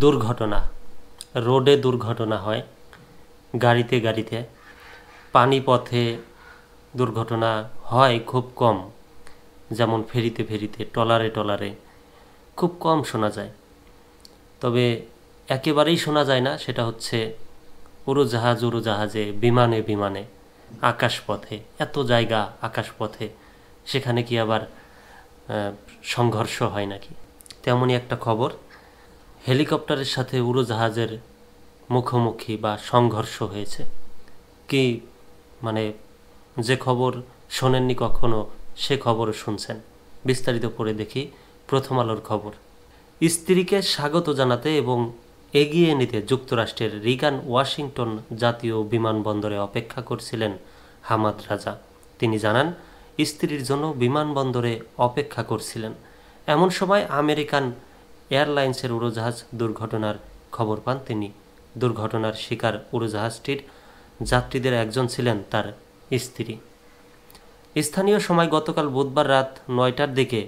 দুর্ঘটনা, রোডে দুর্ঘটনা হয়, গাড়িতে গাড়িতে, পানিপথে দুর্ঘটনা হয় খুব কম, যেমন ফেরিতে ফেরিতে, ট্রলারে ট্রলারে খুব কম শোনা যায়। তবে একেবারেই শোনা যায় না সেটা হচ্ছে উড়োজাহাজে, বিমানে বিমানে, আকাশপথে, এত জায়গা আকাশপথে, সেখানে কি আবার সংঘর্ষ হয় নাকি? তেমনই একটা খবর, হেলিকপ্টারের সাথে উড়োজাহাজের মুখোমুখি বা সংঘর্ষ হয়েছে। কি মানে, যে খবর শোনেননি কখনো সে খবরও শুনছেন। বিস্তারিত পড়ে দেখি প্রথম আলোর খবর। স্ত্রীকে স্বাগত জানাতে এবং এগিয়ে নিতে যুক্তরাষ্ট্রের রিগান ওয়াশিংটন জাতীয় বিমানবন্দরে অপেক্ষা করছিলেন হামাদ রাজা। তিনি জানান, স্ত্রীর জন্য বিমানবন্দরে অপেক্ষা করছিলেন। এমন সময় আমেরিকান এয়ারলাইন্সের উড়োজাহাজ দুর্ঘটনার খবর পান তিনি। দুর্ঘটনার শিকার উড়োজাহাজটির যাত্রীদের একজন ছিলেন তার স্ত্রী। স্থানীয় সময় গতকাল বুধবার রাত 9টার দিকে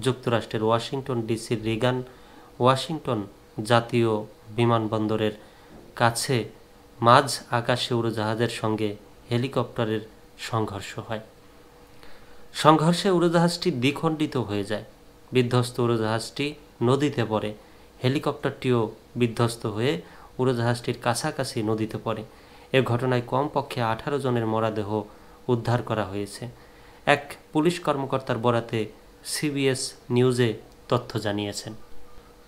যুক্তরাষ্ট্রের ওয়াশিংটন ডিসির রিগান ওয়াশিংটন জাতীয় বিমানবন্দরের কাছে মাঝ আকাশে উড়োজাহাজের সঙ্গে হেলিকপ্টারের সংঘর্ষ হয়। সংঘর্ষে উড়োজাহাজটি দ্বিখণ্ডিত হয়ে যায়। বিধ্বস্ত উড়োজাহাজটি নদীতে পড়ে। হেলিকপ্টারটিও বিধ্বস্ত হয়ে উড়োজাহাজটির কাছাকাছি নদীতে পড়ে। এ ঘটনায় কমপক্ষে 18 জনের মরদেহ উদ্ধার করা হয়েছে। এক পুলিশ কর্মকর্তার বরাতে সিবিএস নিউজে তথ্য জানিয়েছেন।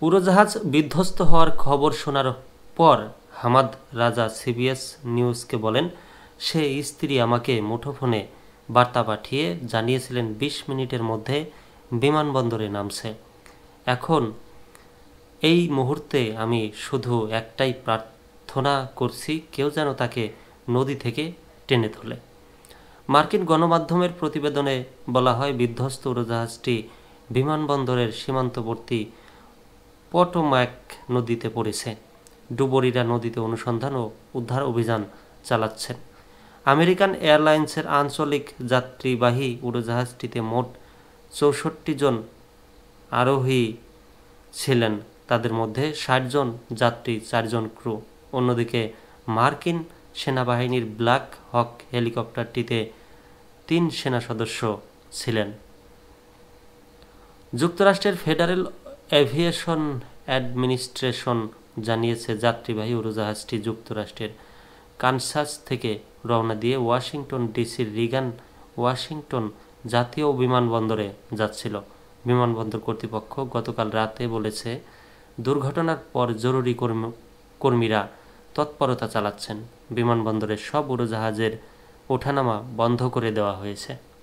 উড়োজাহাজ বিধ্বস্ত হওয়ার খবর শোনার পর হামাদ রাজা সিবিএস নিউজকে বলেন, সে স্ত্রী আমাকে মুঠোফোনে বার্তা পাঠিয়ে জানিয়েছিলেন 20 মিনিটের মধ্যে বিমানবন্দরে নামছে। এখন এই মুহূর্তে আমি শুধু একটাই প্রার্থনা করছি, কেউ যেন তাকে নদী থেকে টেনে তোলে। মার্কিন গণমাধ্যমের প্রতিবেদনে বলা হয়, বিধ্বস্ত উড়োজাহাজটি বিমানবন্দরের সীমান্তবর্তী পটোম্যাক নদীতে পড়েছে। ডুবুরিরা নদীতে অনুসন্ধান ও উদ্ধার অভিযান চালাচ্ছেন। আমেরিকান এয়ারলাইন্সের আঞ্চলিক যাত্রীবাহী উড়োজাহাজটিতে মোট 64 জন আরোহী ছিলেন। তাদের মধ্যে 60 জন যাত্রী, 4 জন ক্রু। অন্যদিকে মার্কিন সেনাবাহিনীর ব্ল্যাক হক হেলিকপ্টারটিতে 3 সেনা সদস্য ছিলেন। যুক্তরাষ্ট্রের ফেডারেল এভিয়েশন অ্যাডমিনিস্ট্রেশন জানিয়েছে, যাত্রীবাহী উড়োজাহাজটি যুক্তরাষ্ট্রের কানসাস থেকে রওনা দিয়ে ওয়াশিংটন ডিসির রিগান ওয়াশিংটন জাতীয় বিমানবন্দরে যাচ্ছিল। বিমানবন্দর কর্তৃপক্ষ গতকাল রাতে বলেছে, দুর্ঘটনার পর জরুরি কর্মীরা তৎপরতা চালাচ্ছেন। বিমানবন্দরের সব উড়োজাহাজের ওঠানামা বন্ধ করে দেওয়া হয়েছে।